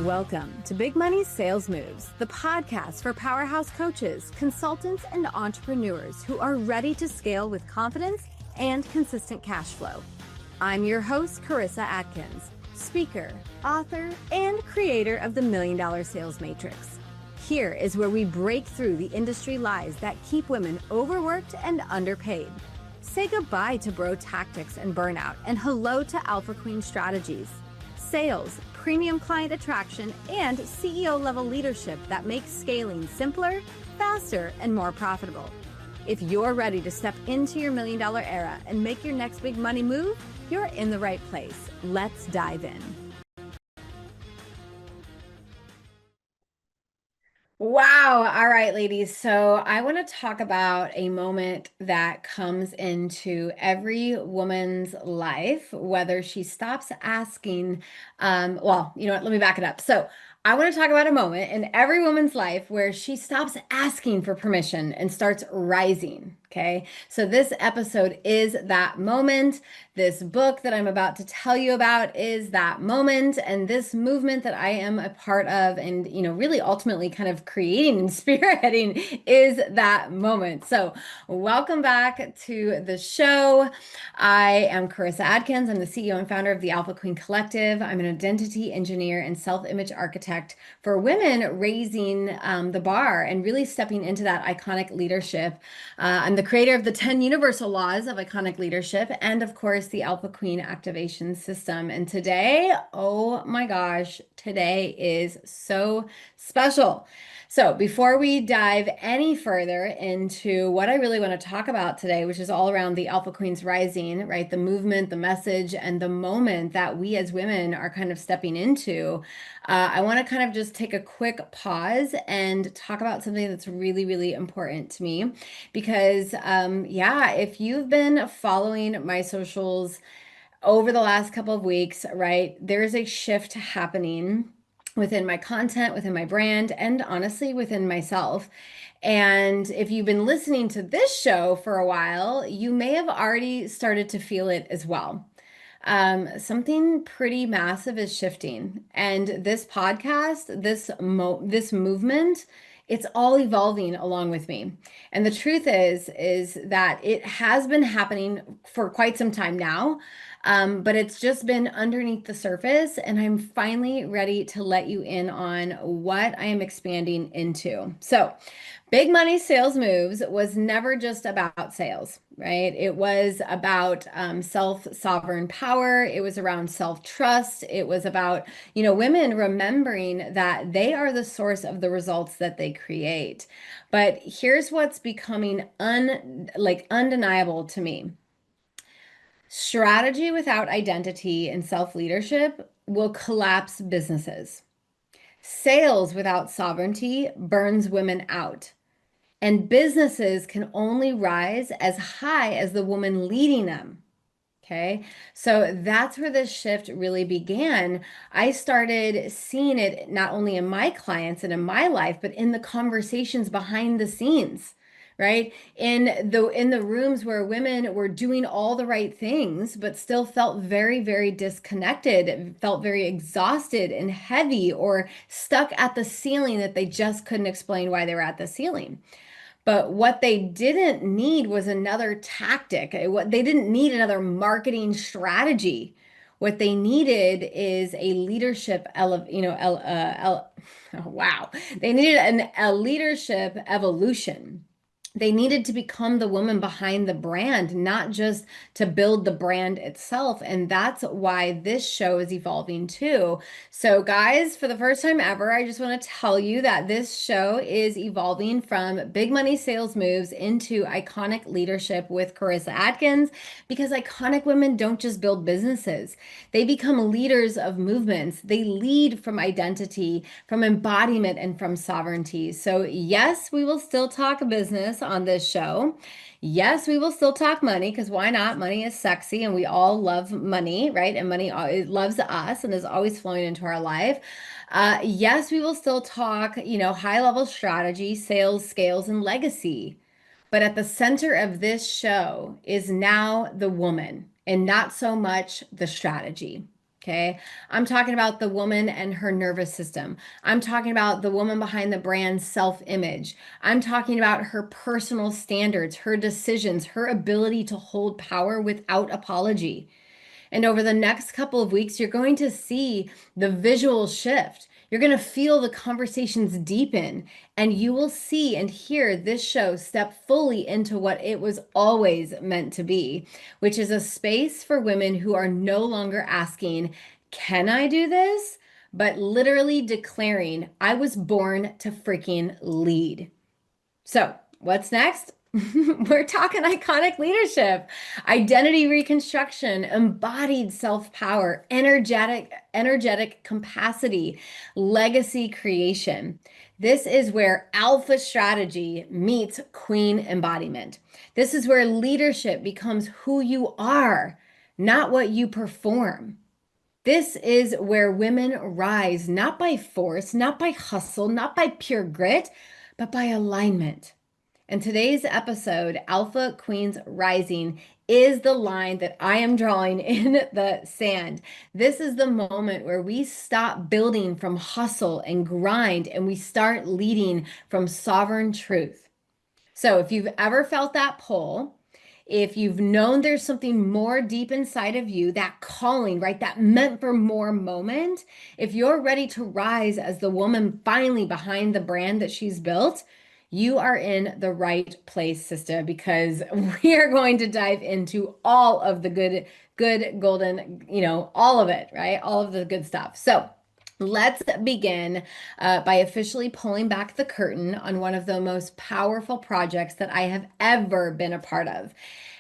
Welcome to Big Money Sales Moves, the podcast for powerhouse coaches, consultants, and entrepreneurs who are ready to scale with confidence and consistent cash flow. I'm your host, Karissa Adkins, speaker, author, and creator of the $1 Million Sales Matrix. Here is where we break through the industry lies that keep women overworked and underpaid. Say goodbye to bro tactics and burnout, and hello to Alpha Queen strategies. Sales, premium client attraction, and CEO level leadership that makes scaling simpler, faster, and more profitable. If you're ready to step into your $1 million era and make your next big money move, you're in the right place. Let's dive in. Wow. All right, ladies. So I want to talk about a moment that comes into every woman's life, whether she stops asking. Well, you know what? Let me back it up. So I want to talk about a moment in every woman's life where she stops asking for permission and starts rising. Okay. So this episode is that moment. This book that I'm about to tell you about is that moment. And this movement that I am a part of and, really ultimately kind of creating and spearheading is that moment. So welcome back to the show. I am Karissa Adkins. I'm the CEO and founder of the Alpha Queen Collective. I'm an identity engineer and self-image architect for women raising the bar and really stepping into that iconic leadership. I'm the creator of the 10 universal laws of iconic leadership and, of course, the Alpha Queen activation system. And today, oh my gosh, today is so special. So before we dive any further into what I really want to talk about today, which is all around the Alpha Queens rising, right? The movement, the message, and the moment that we as women are kind of stepping into, I want to kind of just take a quick pause and talk about something that's really, really important to me. Because, if you've been following my socials over the last couple of weeks, right, there's a shift happening within my content, within my brand, and honestly, within myself. And if you've been listening to this show for a while, you may have already started to feel it as well. Something pretty massive is shifting. And this podcast, this movement, it's all evolving along with me. And the truth is that it has been happening for quite some time now. But it's just been underneath the surface, and I'm finally ready to let you in on what I am expanding into. So, Big Money Sales Moves was never just about sales, right? It was about self-sovereign power. It was around self-trust. It was about, women remembering that they are the source of the results that they create. But here's what's becoming undeniable to me. Strategy without identity and self-leadership will collapse businesses. Sales without sovereignty burns women out. And businesses can only rise as high as the woman leading them. Okay. So that's where this shift really began. I started seeing it not only in my clients and in my life, but in the conversations behind the scenes, right? In the rooms where women were doing all the right things, but still felt very, very disconnected, felt very exhausted and heavy, or stuck at the ceiling that they just couldn't explain why they were at the ceiling. But what they didn't need was another tactic. What they didn't need another marketing strategy. What they needed is a leadership, wow. They needed a leadership evolution. They needed to become the woman behind the brand, not just to build the brand itself. And that's why this show is evolving too. So, guys, for the first time ever, I just want to tell you that this show is evolving from Big Money Sales Moves into Iconic Leadership with Karissa Adkins, because iconic women don't just build businesses, they become leaders of movements. They lead from identity, from embodiment, and from sovereignty. So, yes, we will still talk business on this show. Yes, we will still talk money, because why not? Money is sexy and we all love money, right? And money loves us and is always flowing into our life. Yes, we will still talk, high level strategy, sales, scales, and legacy. But at the center of this show is now the woman and not so much the strategy. Okay. I'm talking about the woman and her nervous system. I'm talking about the woman behind the brand's self image. I'm talking about her personal standards, her decisions, her ability to hold power without apology. And over the next couple of weeks, you're going to see the visual shift. You're going to feel the conversations deepen, and you will see and hear this show step fully into what it was always meant to be, which is a space for women who are no longer asking, "Can I do this?" but literally declaring, "I was born to freaking lead." So, what's next? We're talking iconic leadership, identity reconstruction, embodied self-power, energetic capacity, legacy creation. This is where alpha strategy meets queen embodiment. This is where leadership becomes who you are, not what you perform. This is where women rise not by force, not by hustle, not by pure grit, but by alignment. And today's episode, Alpha Queens Rising, is the line that I am drawing in the sand. This is the moment where we stop building from hustle and grind and we start leading from sovereign truth. So if you've ever felt that pull, if you've known there's something more deep inside of you, that calling, right? That meant for more moment, if you're ready to rise as the woman finally behind the brand that she's built, you are in the right place, sister, because we are going to dive into all of the good, golden, all of it, right? All of the good stuff. So, let's begin by officially pulling back the curtain on one of the most powerful projects that I have ever been a part of.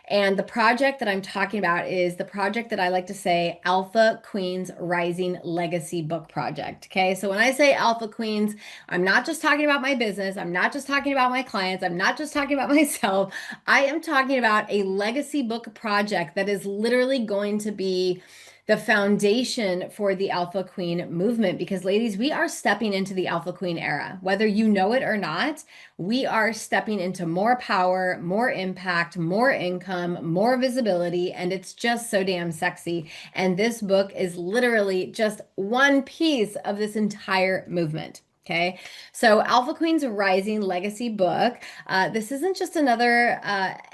And the project that I'm talking about is the project that I like to say Alpha Queens Rising Legacy Book Project. Okay, so when I say Alpha Queens, I'm not just talking about my business, I'm not just talking about my clients, I'm not just talking about myself. I am talking about a legacy book project that is literally going to be the foundation for the Alpha Queen movement. Because, ladies, we are stepping into the Alpha Queen era. Whether you know it or not, we are stepping into more power, more impact, more income, more visibility, and it's just so damn sexy. And this book is literally just one piece of this entire movement. Okay, so Alpha Queen's Rising Legacy book. This isn't just another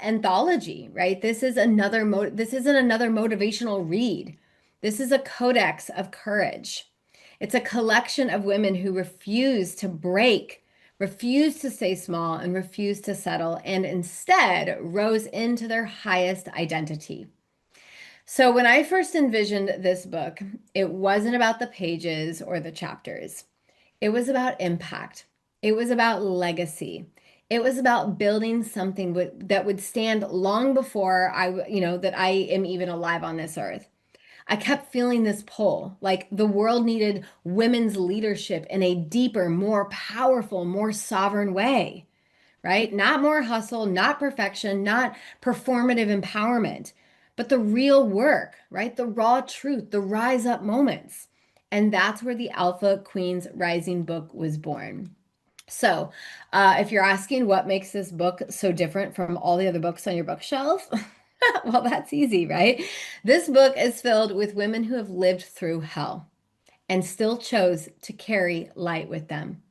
anthology, right? This isn't another motivational read. This is a codex of courage. It's a collection of women who refuse to break, refuse to stay small, and refuse to settle, and instead rose into their highest identity. So, when I first envisioned this book, it wasn't about the pages or the chapters. It was about impact. It was about legacy. It was about building something that would stand long before that I am even alive on this earth. I kept feeling this pull, like the world needed women's leadership in a deeper, more powerful, more sovereign way, right? Not more hustle, not perfection, not performative empowerment, but the real work, right? The raw truth, the rise up moments. And that's where the Alpha Queens Rising book was born. So, if you're asking what makes this book so different from all the other books on your bookshelf, well, that's easy, right? This book is filled with women who have lived through hell and still chose to carry light with them.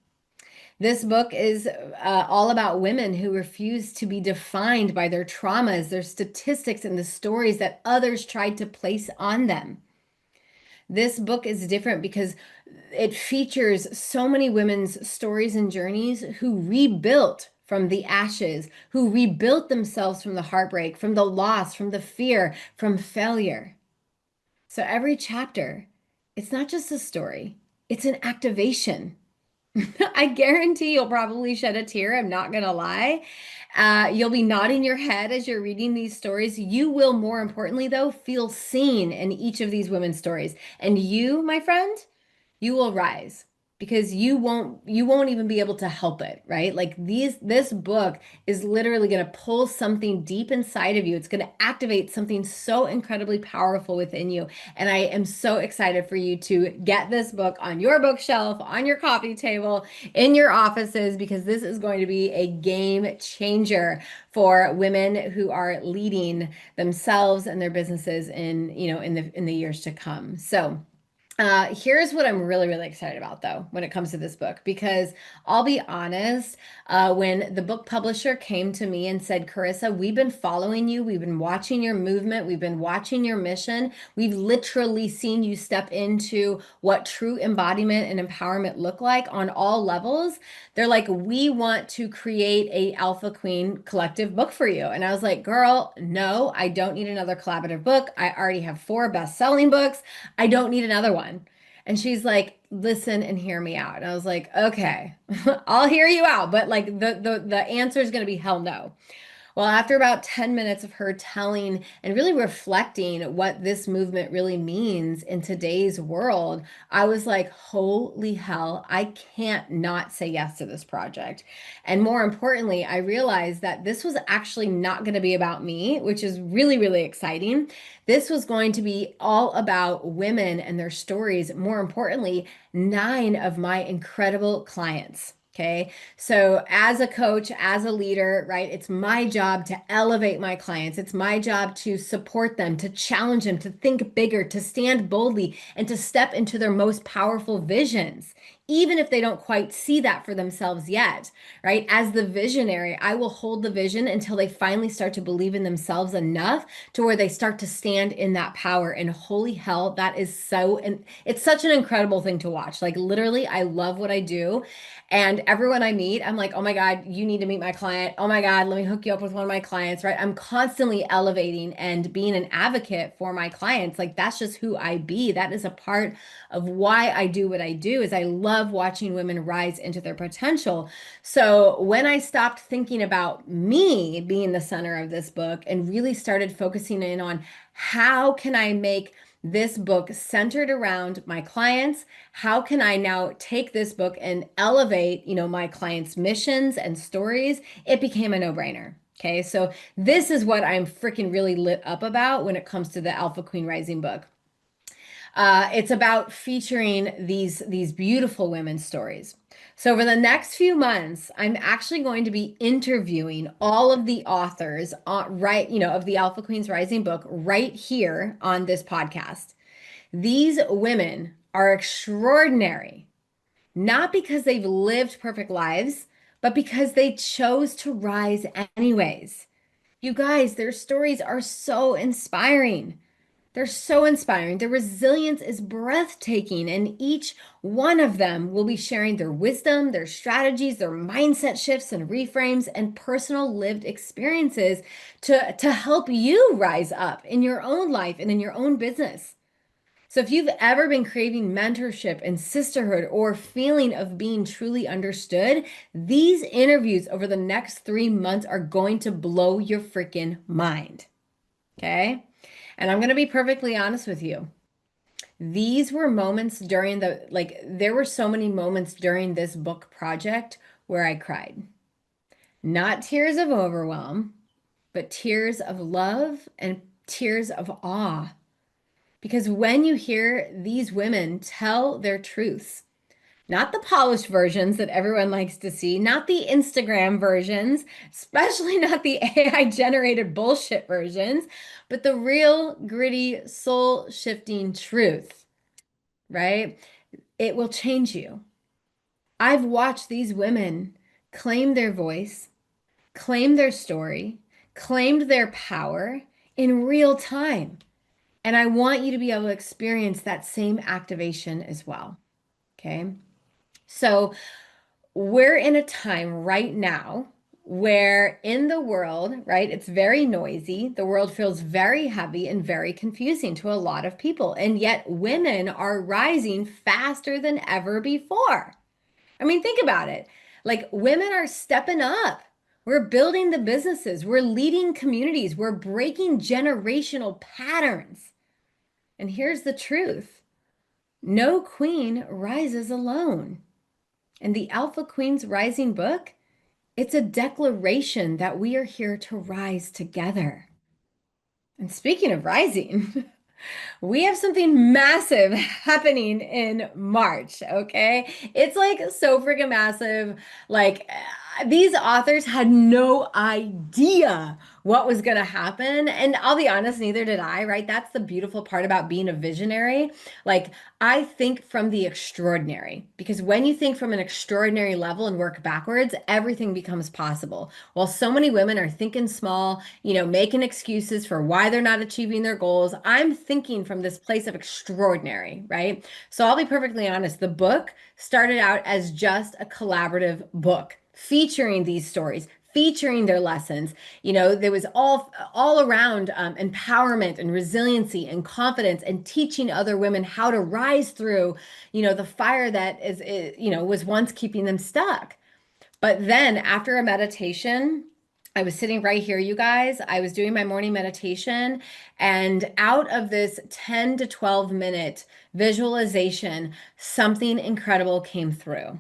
This book is all about women who refuse to be defined by their traumas, their statistics, and the stories that others tried to place on them. This book is different because it features so many women's stories and journeys who rebuilt from the ashes, who rebuilt themselves from the heartbreak, from the loss, from the fear, from failure. So every chapter, it's not just a story, it's an activation. I guarantee you'll probably shed a tear. I'm not going to lie. You'll be nodding your head as you're reading these stories. You will, more importantly, though, feel seen in each of these women's stories. And you, my friend, you will rise because you won't even be able to help it, right? Like this book is literally going to pull something deep inside of you. It's going to activate something so incredibly powerful within you. And I am so excited for you to get this book on your bookshelf, on your coffee table, in your offices, because this is going to be a game changer for women who are leading themselves and their businesses in the years to come. So, Here's what I'm really, really excited about, though, when it comes to this book, because I'll be honest, when the book publisher came to me and said, Karissa, we've been following you, we've been watching your movement, we've been watching your mission, we've literally seen you step into what true embodiment and empowerment look like on all levels. They're like, we want to create a Alpha Queen collective book for you. And I was like, girl, no, I don't need another collaborative book. I already have four best-selling books. I don't need another one. And she's like, listen and hear me out. And I was like, okay, I'll hear you out. But like the answer is going to be hell no. Well, after about 10 minutes of her telling and really reflecting what this movement really means in today's world, I was like, holy hell, I can't not say yes to this project. And more importantly, I realized that this was actually not going to be about me, which is really, really exciting. This was going to be all about women and their stories. More importantly, nine of my incredible clients. Okay. So, as a coach, as a leader, right, it's my job to elevate my clients. It's my job to support them, to challenge them, to think bigger, to stand boldly, and to step into their most powerful visions, even if they don't quite see that for themselves yet, right? As the visionary, I will hold the vision until they finally start to believe in themselves enough to where they start to stand in that power. And holy hell, that is so, and it's such an incredible thing to watch. Like, literally, I love what I do. And everyone I meet, I'm like, oh my God, you need to meet my client. Oh my God, let me hook you up with one of my clients, right? I'm constantly elevating and being an advocate for my clients. Like, that's just who I be. That is a part of why I do what I do is I love watching women rise into their potential. So when I stopped thinking about me being the center of this book and really started focusing in on how can I make this book centered around my clients, how can I now take this book and elevate, my clients' missions and stories, it became a no-brainer. Okay, so this is what I'm freaking really lit up about when it comes to the Alpha Queen Rising book. It's about featuring these beautiful women's stories. So over the next few months, I'm actually going to be interviewing all of the authors right, of the Alpha Queens Rising book right here on this podcast. These women are extraordinary, not because they've lived perfect lives, but because they chose to rise anyways. You guys, their stories are so inspiring. They're so inspiring. Their resilience is breathtaking, and each one of them will be sharing their wisdom, their strategies, their mindset shifts and reframes, and personal lived experiences to help you rise up in your own life and in your own business. So, if you've ever been craving mentorship and sisterhood or feeling of being truly understood, these interviews over the next 3 months are going to blow your freaking mind. Okay. And I'm going to be perfectly honest with you. These were moments during there were so many moments during this book project where I cried. Not tears of overwhelm, but tears of love and tears of awe. Because when you hear these women tell their truths, not the polished versions that everyone likes to see, not the Instagram versions, especially not the AI generated bullshit versions, but the real gritty, soul shifting truth, right? It will change you. I've watched these women claim their voice, claim their story, claimed their power in real time. And I want you to be able to experience that same activation as well. Okay. So, we're in a time right now where in the world, right, it's very noisy. The world feels very heavy and very confusing to a lot of people. And yet women are rising faster than ever before. I mean, think about it. Like women are stepping up. We're building the businesses. We're leading communities. We're breaking generational patterns. And here's the truth. No queen rises alone. And the Alpha Queens Rising book, it's a declaration that we are here to rise together. And speaking of rising, we have something massive happening in March, okay? It's like so freaking massive. Like, these authors had no idea what was going to happen. And I'll be honest, neither did I, right? That's the beautiful part about being a visionary. Like, I think from the extraordinary, because when you think from an extraordinary level and work backwards, everything becomes possible. While so many women are thinking small, making excuses for why they're not achieving their goals, I'm thinking from this place of extraordinary, right? So I'll be perfectly honest, the book started out as just a collaborative book featuring these stories, featuring their lessons. There was all around empowerment and resiliency and confidence and teaching other women how to rise through, the fire that was once keeping them stuck. But then after a meditation, I was sitting right here, you guys. I was doing my morning meditation, and out of this 10 to 12 minute visualization, something incredible came through.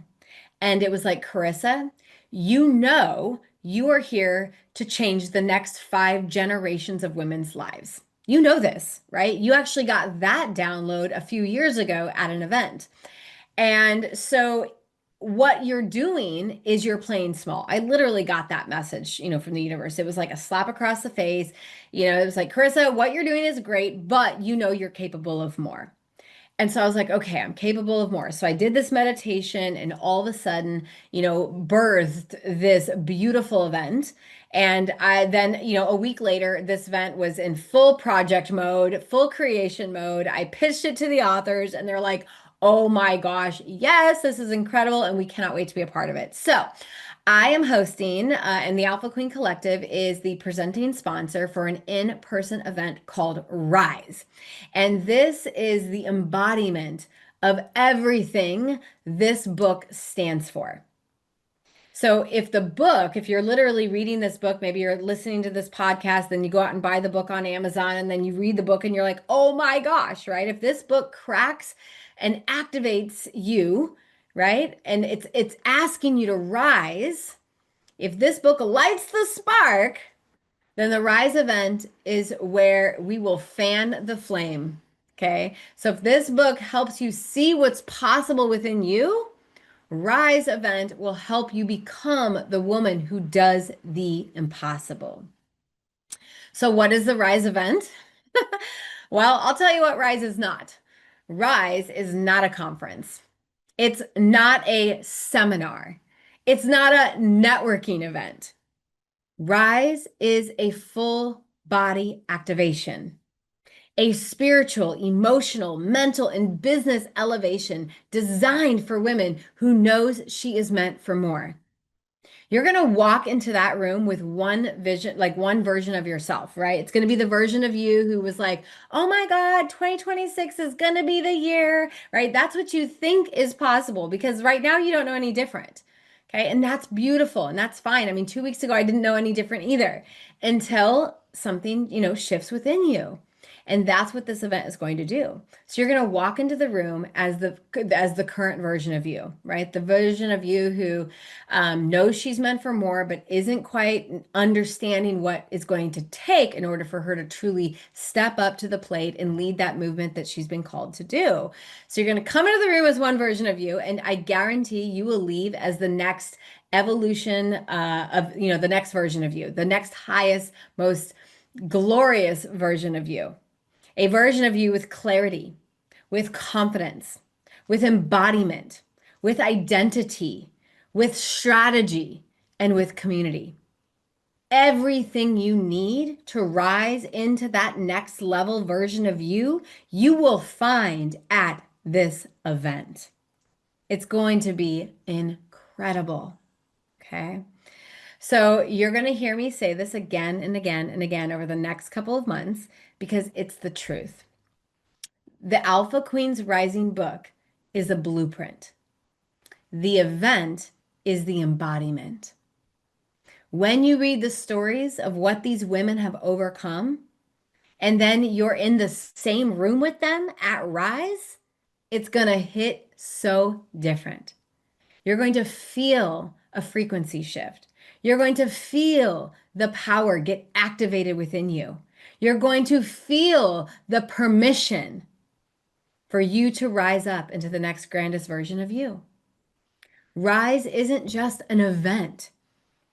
And it was like, Karissa, you are here to change the next 5 generations of women's lives. You know this, right? You actually got that download a few years ago at an event. And so what you're doing is you're playing small. I literally got that message, from the universe. It was like a slap across the face. It was like, Karissa, what you're doing is great, but you're capable of more. And so I was like, okay, I'm capable of more. So I did this meditation and all of a sudden, birthed this beautiful event. And I then, a week later, this event was in full project mode, full creation mode. I pitched it to the authors and they're like, oh my gosh, yes, this is incredible. And we cannot wait to be a part of it. So I am hosting, and the Alpha Queen Collective is the presenting sponsor for an in-person event called Rise. And this is the embodiment of everything this book stands for. So if you're literally reading this book, maybe you're listening to this podcast, then you go out and buy the book on Amazon, and then you read the book and you're like, oh my gosh, right? If this book cracks and activates you, right? And it's asking you to rise. If this book lights the spark, then the Rise event is where we will fan the flame. Okay. So if this book helps you see what's possible within you, Rise event will help you become the woman who does the impossible. So, what is the Rise event? Well, I'll tell you what Rise is not. Rise is not a conference. It's not a seminar. It's not a networking event. Rise is a full body activation, a spiritual, emotional, mental, and business elevation designed for women who knows she is meant for more. You're going to walk into that room with one vision, like one version of yourself, right? It's going to be the version of you who was like, oh my God, 2026 is going to be the year, right? That's what you think is possible because right now you don't know any different. Okay. And that's beautiful and that's fine. I mean, 2 weeks ago, I didn't know any different either until something, shifts within you. And that's what this event is going to do. So you're going to walk into the room as the current version of you, right? The version of you who knows she's meant for more, but isn't quite understanding what is going to take in order for her to truly step up to the plate and lead that movement that she's been called to do. So you're going to come into the room as one version of you, and I guarantee you will leave as the next evolution of, the next version of you, the next highest, most glorious version of you. A version of you with clarity, with confidence, with embodiment, with identity, with strategy, and with community. Everything you need to rise into that next level version of you, you will find at this event. It's going to be incredible. Okay. So you're going to hear me say this again and again and again over the next couple of months because it's the truth. The Alpha Queen's Rising book is a blueprint. The event is the embodiment. When you read the stories of what these women have overcome, and then you're in the same room with them at Rise, it's going to hit so different. You're going to feel a frequency shift. You're going to feel the power get activated within you. You're going to feel the permission for you to rise up into the next grandest version of you. Rise isn't just an event.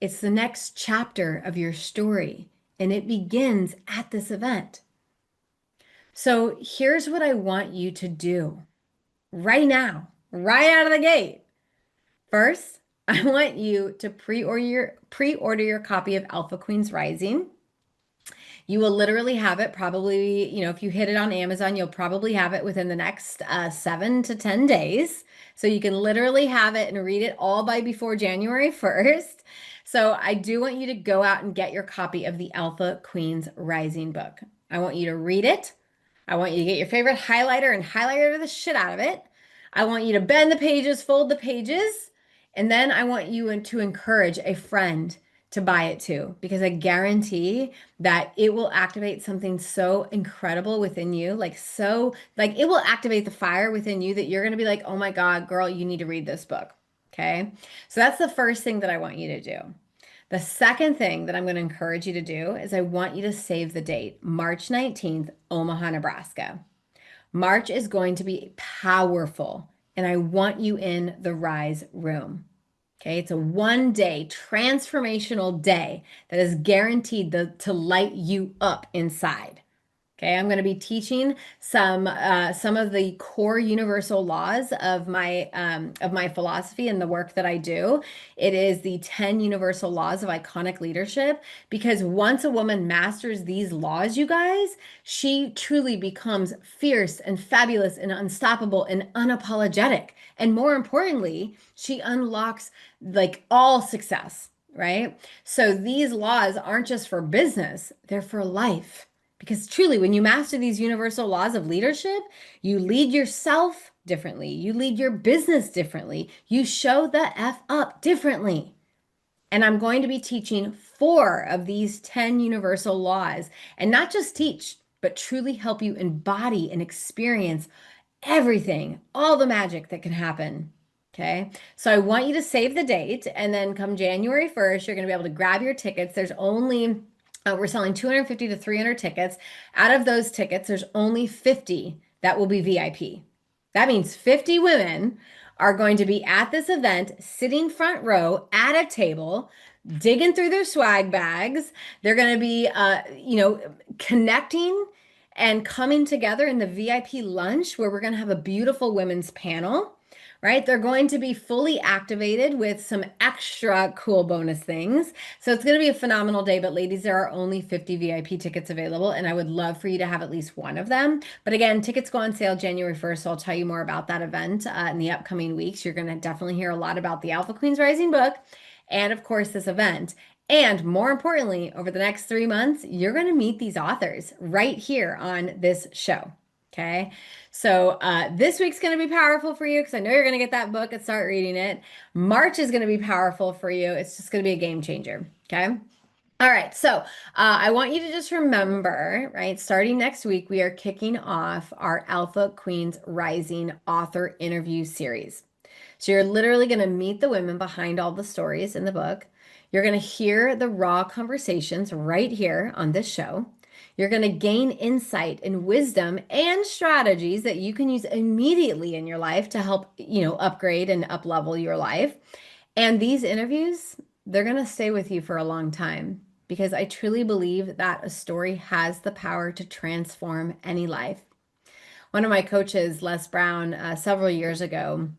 It's the next chapter of your story, and it begins at this event. So here's what I want you to do right now, right out of the gate. First, I want you to pre-order your copy of Alpha Queens Rising. You will literally have it probably, if you hit it on Amazon, you'll probably have it within the next 7 to 10 days. So you can literally have it and read it all by before January 1st. So I do want you to go out and get your copy of the Alpha Queens Rising book. I want you to read it. I want you to get your favorite highlighter and highlighter the shit out of it. I want you to bend the pages, fold the pages, and then I want you to encourage a friend to buy it too, because I guarantee that it will activate something so incredible within you. Like it will activate the fire within you that you're going to be like, oh my God, girl, you need to read this book. Okay. So that's the first thing that I want you to do. The second thing that I'm going to encourage you to do is I want you to save the date, March 19th, Omaha, Nebraska. March is going to be powerful, and I want you in the Rise room. Okay, it's a 1 day transformational day that is guaranteed to light you up inside. Okay, I'm going to be teaching some of the core universal laws of my philosophy and the work that I do. It is the 10 universal laws of iconic leadership, because once a woman masters these laws, you guys, she truly becomes fierce and fabulous and unstoppable and unapologetic. And more importantly, she unlocks like all success, right? So these laws aren't just for business, they're for life. Because truly, when you master these universal laws of leadership, you lead yourself differently. You lead your business differently. You show the F up differently. And I'm going to be teaching 4 of these 10 universal laws, and not just teach, but truly help you embody and experience everything, all the magic that can happen. Okay. So I want you to save the date, and then come January 1st, you're going to be able to grab your tickets. We're selling 250 to 300 tickets. Out of those tickets, there's only 50 that will be VIP. That means 50 women are going to be at this event, sitting front row at a table, digging through their swag bags. They're going to be, connecting and coming together in the VIP lunch, where we're going to have a beautiful women's panel, right? They're going to be fully activated with some extra cool bonus things. So it's going to be a phenomenal day. But ladies, there are only 50 VIP tickets available, and I would love for you to have at least one of them. But again, tickets go on sale January 1st. So I'll tell you more about that event in the upcoming weeks. You're going to definitely hear a lot about the Alpha Queens Rising book and, of course, this event. And more importantly, over the next 3 months, you're going to meet these authors right here on this show. Okay. So this week's going to be powerful for you, because I know you're going to get that book and start reading it. March is going to be powerful for you. It's just going to be a game changer. Okay. All right. So I want you to just remember, right? Starting next week, we are kicking off our Alpha Queens Rising author interview series. So you're literally going to meet the women behind all the stories in the book. You're going to hear the raw conversations right here on this show. You're going to gain insight and wisdom and strategies that you can use immediately in your life to help, upgrade and up level your life. And these interviews, they're going to stay with you for a long time, because I truly believe that a story has the power to transform any life. One of my coaches, Les Brown, several years ago,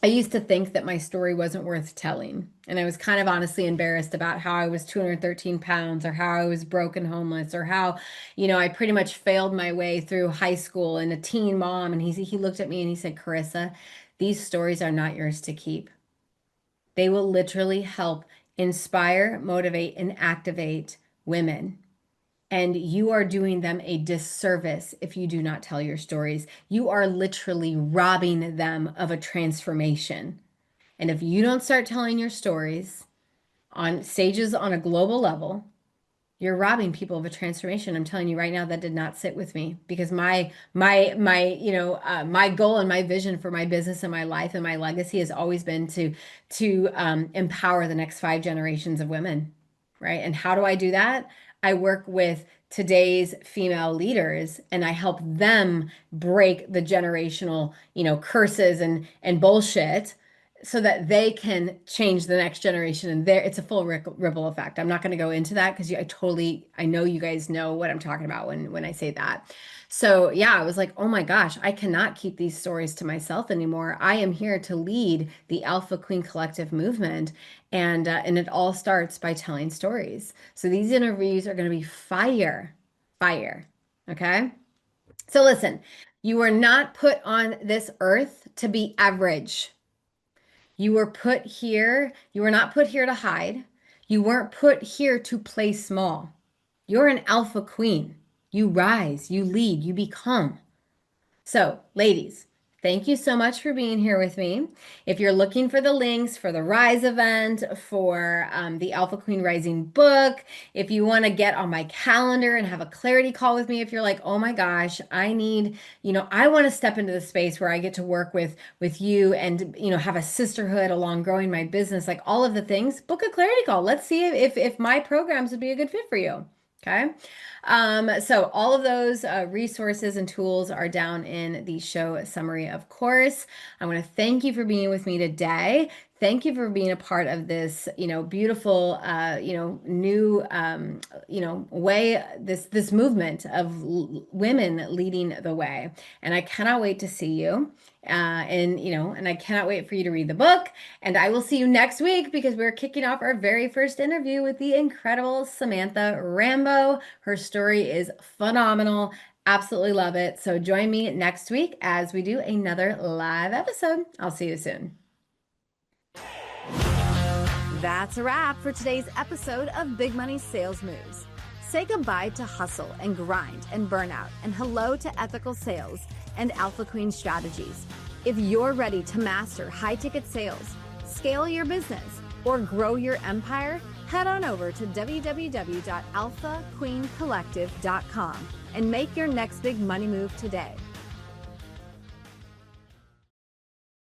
I used to think that my story wasn't worth telling. And I was kind of honestly embarrassed about how I was 213 pounds, or how I was broken homeless, or how, I pretty much failed my way through high school and a teen mom. And he looked at me and he said, Karissa, these stories are not yours to keep. They will literally help inspire, motivate, and activate women. And you are doing them a disservice if you do not tell your stories. You are literally robbing them of a transformation. And if you don't start telling your stories on stages on a global level, you're robbing people of a transformation. I'm telling you right now, that did not sit with me, because my goal and my vision for my business and my life and my legacy has always been to empower the next 5 generations of women, right? And how do I do that? I work with today's female leaders, and I help them break the generational, curses and bullshit so that they can change the next generation. And there, it's a full ripple effect. I'm not going to go into that because I know you guys know what I'm talking about when I say that. So yeah, I was like, oh my gosh, I cannot keep these stories to myself anymore. I am here to lead the Alpha Queen Collective movement, and it all starts by telling stories. So these interviews are going to be fire, fire. Okay. So listen, you were not put on this earth to be average. You were put here, you were not put here to hide. You weren't put here to play small. You're an alpha queen. You rise, you lead, you become. So, ladies, thank you so much for being here with me. If you're looking for the links for the Rise event, for the Alpha Queen Rising book, if you want to get on my calendar and have a clarity call with me, if you're like, oh my gosh, I need, I want to step into the space where I get to work with you and have a sisterhood along growing my business, like all of the things, book a clarity call. Let's see if my programs would be a good fit for you. Okay. So all of those resources and tools are down in the show summary, of course. I want to thank you for being with me today. Thank you for being a part of this, beautiful, new, way, this movement of women leading the way. And I cannot wait to see you. And I cannot wait for you to read the book. And I will see you next week because we're kicking off our very first interview with the incredible Samantha Rambo. Her story is phenomenal. Absolutely love it. So join me next week as we do another live episode. I'll see you soon. That's a wrap for today's episode of Big Money Sales Moves. Say goodbye to hustle and grind and burnout, and hello to ethical sales and Alpha Queen strategies. If you're ready to master high-ticket sales, scale your business, or grow your empire, head on over to www.alphaqueencollective.com and make your next big money move today.